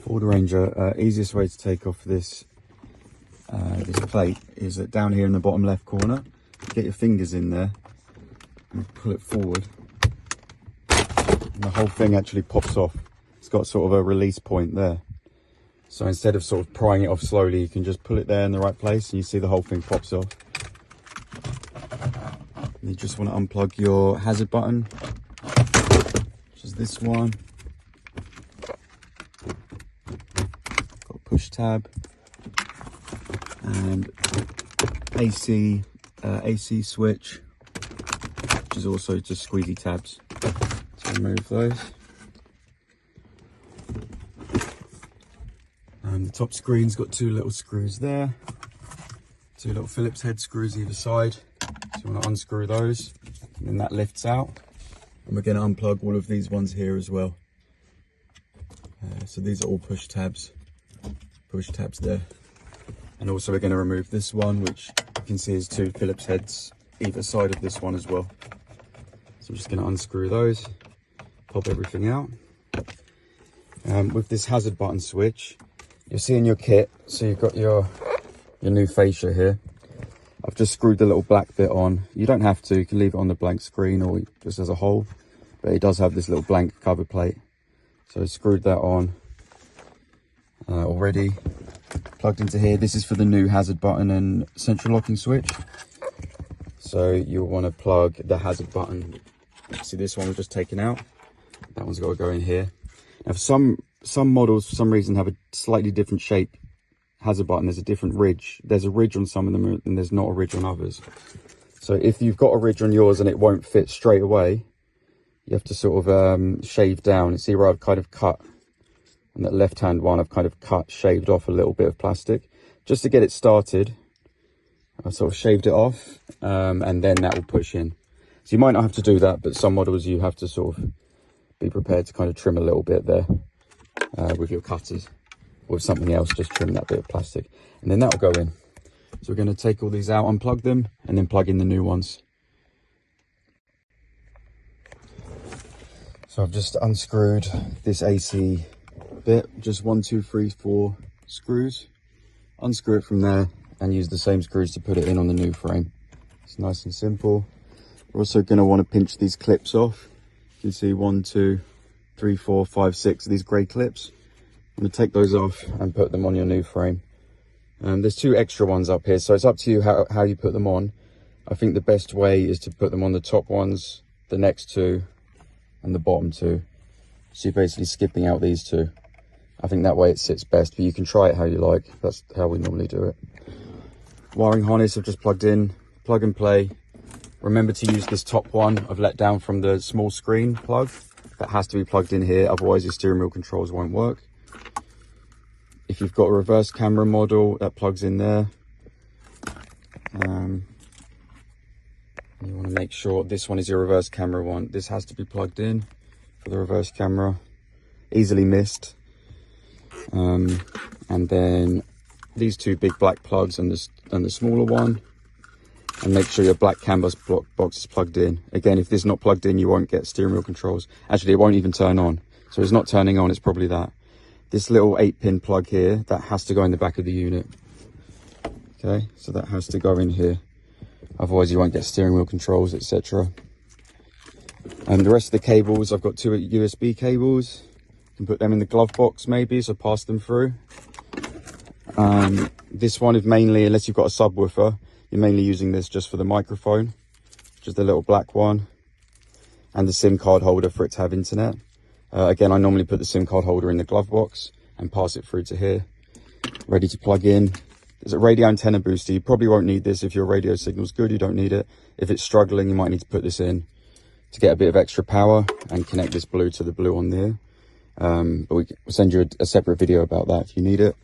Ford Ranger, easiest way to take off this this plate is that down here in the bottom left corner, get your fingers in there and pull it forward, and the whole thing actually pops off. It's got sort of a release point there, so instead of sort of prying it off slowly, you can just pull it there in the right place and you see the whole thing pops off. And you just want to unplug your hazard button, which is this one. Got push tab and AC switch, which is also just squeezy tabs. So remove those. And the top screen's got two little screws there, two little Phillips head screws either side. So you want to unscrew those, and then that lifts out. And we're going to unplug all of these ones here as well. So these are all push tabs there. And also we're going to remove this one, which you can see is two Phillips heads either side of this one as well. So I'm just going to unscrew those, pop everything out. With this hazard button switch, you'll see in your kit, so you've got your new fascia here. I've just screwed the little black bit on. You don't have to, you can leave it on the blank screen or just as a hole, but it does have this little blank cover plate. So I screwed that on already, plugged into here. This is for the new hazard button and central locking switch. So you'll want to plug the hazard button. See, this one was just taken out. That one's got to go in here. Now for some models, for some reason, have a slightly different shape hazard button. There's a different ridge. There's a ridge on some of them and there's not a ridge on others. So if you've got a ridge on yours and it won't fit straight away, you have to sort of shave down. You see where I've kind of cut, and that left hand one I've kind of shaved off a little bit of plastic just to get it started. I've sort of shaved it off, and then that will push in. So you might not have to do that, but some models you have to sort of be prepared to kind of trim a little bit there with your cutters. With something else, just trim that bit of plastic, and then that will go in. So we're going to take all these out, unplug them, and then plug in the new ones. So I've just unscrewed this AC bit, just 1, 2, 3, 4 screws. Unscrew it from there and use the same screws to put it in on the new frame. It's nice and simple. We're also going to want to pinch these clips off. You can see 1, 2, 3, 4, 5, 6 of these grey clips. I'm going to take those off and put them on your new frame. There's 2 extra ones up here, so it's up to you how you put them on. I think the best way is to put them on the top ones, the next 2, and the bottom 2. So you're basically skipping out these 2. I think that way it sits best, but you can try it how you like. That's how we normally do it. Wiring harness I've just plugged in, plug and play. Remember to use this top one I've let down from the small screen plug. That has to be plugged in here, otherwise your steering wheel controls won't work. If you've got a reverse camera model, that plugs in there. You want to make sure this one is your reverse camera one. This has to be plugged in for the reverse camera. Easily missed. And then these 2 big black plugs and the smaller one. And make sure your black canvas box is plugged in. Again, if this is not plugged in, you won't get steering wheel controls. Actually, it won't even turn on. So it's not turning on, it's probably that. This little 8-pin plug here, that has to go in the back of the unit. Okay, so that has to go in here. Otherwise you won't get steering wheel controls, etc. And the rest of the cables, I've got 2 USB cables. You can put them in the glove box maybe, so pass them through. This one is mainly, unless you've got a subwoofer, you're mainly using this just for the microphone, which is the little black one, and the SIM card holder for it to have internet. Again, I normally put the SIM card holder in the glove box and pass it through to here. Ready to plug in. There's a radio antenna booster. You probably won't need this if your radio signal's good, you don't need it. If it's struggling, you might need to put this in to get a bit of extra power and connect this blue to the blue on there. But we'll send you a separate video about that if you need it.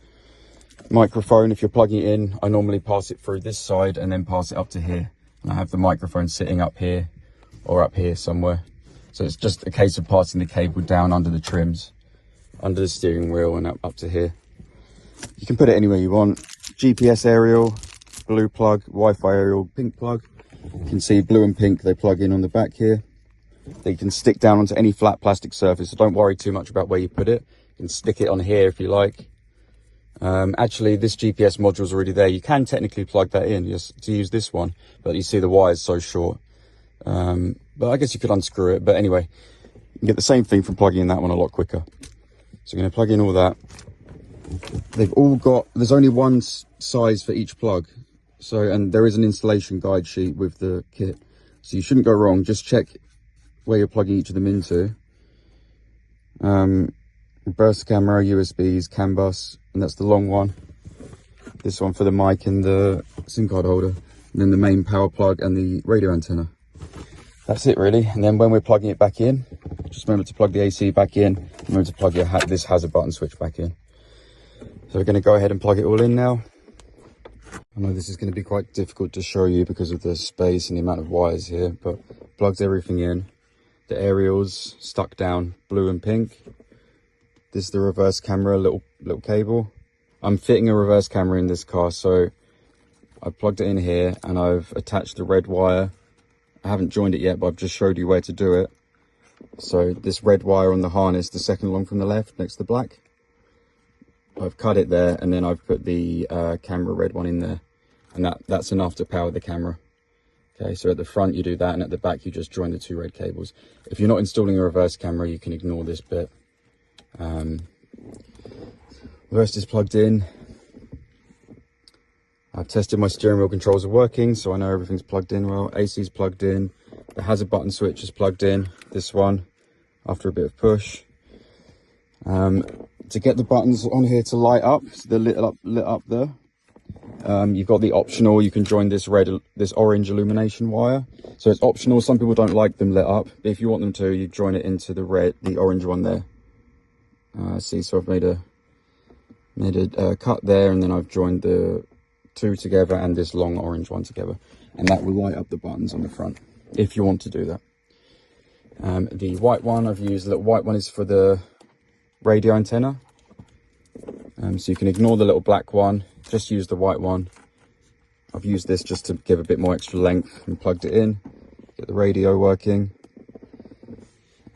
Microphone, if you're plugging it in, I normally pass it through this side and then pass it up to here. And I have the microphone sitting up here or up here somewhere. So it's just a case of passing the cable down under the trims, under the steering wheel and up to here. You can put it anywhere you want. GPS aerial, blue plug, Wi-Fi aerial, pink plug. You can see blue and pink, they plug in on the back here. that you can stick down onto any flat plastic surface. So don't worry too much about where you put it. You can stick it on here if you like. Actually, this GPS module is already there. You can technically plug that in just to use this one, but you see the wire is so short. But I guess you could unscrew it. But anyway, you can get the same thing from plugging in that one a lot quicker. So I'm going to plug in all that. They've all got, there's only one size for each plug. So, and there is an installation guide sheet with the kit. So you shouldn't go wrong. Just check where you're plugging each of them into. Burst camera, USBs, CAN bus, and that's the long one. This one for the mic and the SIM card holder. And then the main power plug and the radio antenna. That's it really. And then when we're plugging it back in, just remember to plug the AC back in. Remember to plug this hazard button switch back in. So we're going to go ahead and plug it all in now. I know this is going to be quite difficult to show you because of the space and the amount of wires here, but plugs everything in. The aerials stuck down blue and pink. This is the reverse camera, little cable. I'm fitting a reverse camera in this car, so I plugged it in here and I've attached the red wire. I haven't joined it yet, but I've just showed you where to do it. So this red wire on the harness, the second along from the left next to the black, I've cut it there, and then I've put the camera red one in there, and that's enough to power the camera. Okay, so at the front you do that, and at the back you just join the two red cables. If you're not installing a reverse camera, you can ignore this bit. The rest is plugged in. I've tested my steering wheel controls are working, so I know everything's plugged in well. AC's plugged in. The hazard button switch is plugged in. This one, after a bit of push. To get the buttons on here to light up, so they're lit up there. You've got the optional, you can join this orange illumination wire. So it's optional, some people don't like them lit up, but if you want them to, you join it into the orange one there. See, so I've made a cut there, and then I've joined the two together and this long orange one together, and that will light up the buttons on the front if you want to do that. The white one I've used, the little white one is for the radio antenna, so you can ignore the little black one, just use the white one. I've used this just to give a bit more extra length and plugged it in, get the radio working.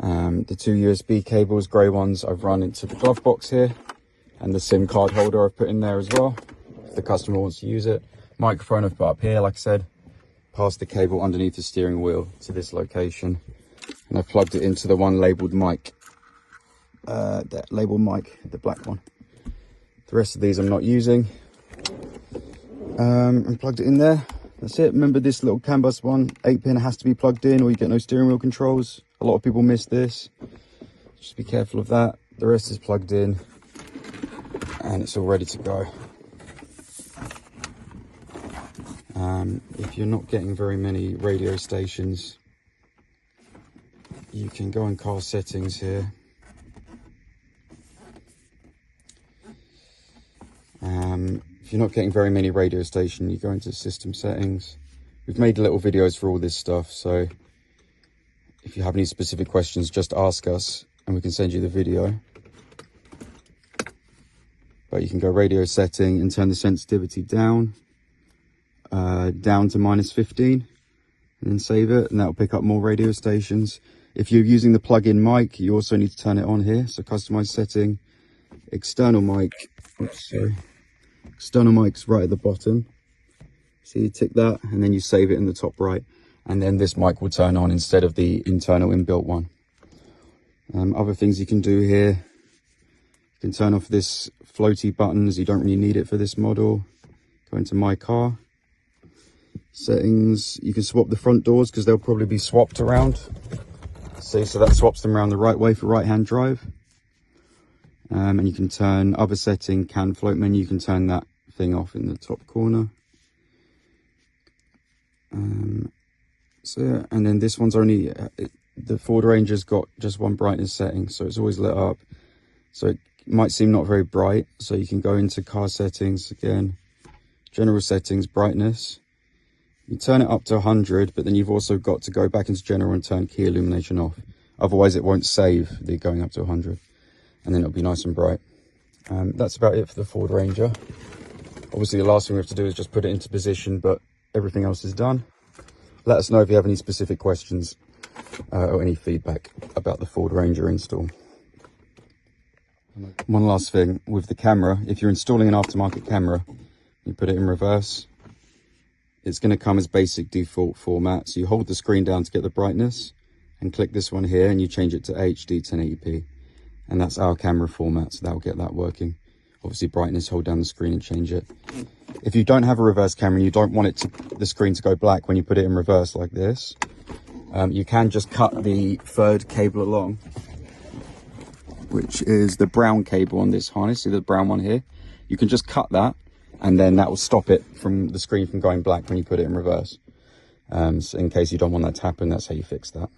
The two USB cables, grey ones, I've run into the glove box here, and the SIM card holder I've put in there as well if the customer wants to use it. Microphone I've put up here, like I said, past the cable underneath the steering wheel to this location, and I've plugged it into the one labelled mic. That label mic, the black one. The rest of these I'm not using. And plugged it in there. That's it. Remember this little CAN bus one, 8-pin has to be plugged in or you get no steering wheel controls. A lot of people miss this. Just be careful of that. The rest is plugged in and it's all ready to go. If you're not getting very many radio stations, you can go in car settings here. If you're not getting very many radio station, you go into system settings. We've made little videos for all this stuff, so if you have any specific questions, just ask us and we can send you the video. But you can go radio setting and turn the sensitivity down to -15, and then save it, and that'll pick up more radio stations. If you're using the plug-in mic, you also need to turn it on here. So customize setting, external mic. Oops, sorry. External mic's right at the bottom. So you tick that and then you save it in the top right, and then this mic will turn on instead of the internal inbuilt one. Other things you can do here, you can turn off this floaty buttons. You don't really need it for this model. Go into my car settings. You can swap the front doors because they'll probably be swapped around. See, so that swaps them around the right way for right-hand drive. And you can turn other setting, CAN float menu, you can turn that thing off in the top corner. So yeah, and then this one's only, the Ford Ranger's got just one brightness setting, so it's always lit up. So it might seem not very bright, so you can go into car settings again, general settings, brightness. You turn it up to 100, but then you've also got to go back into general and turn key illumination off. Otherwise it won't save the going up to 100. And then it'll be nice and bright. That's about it for the Ford Ranger. Obviously the last thing we have to do is just put it into position, but everything else is done. Let us know if you have any specific questions. or any feedback about the Ford Ranger install. One last thing with the camera, if you're installing an aftermarket camera, you put it in reverse, it's going to come as basic default format. So you hold the screen down to get the brightness and click this one here and you change it to HD 1080p. And that's our camera format, so that'll get that working. Obviously brightness, hold down the screen and change it. If you don't have a reverse camera and you don't want the screen to go black when you put it in reverse like this, you can just cut the third cable along, which is the brown cable on this harness. See the brown one here? You can just cut that and then that will stop it from the screen from going black when you put it in reverse. So in case you don't want that to happen, that's how you fix that.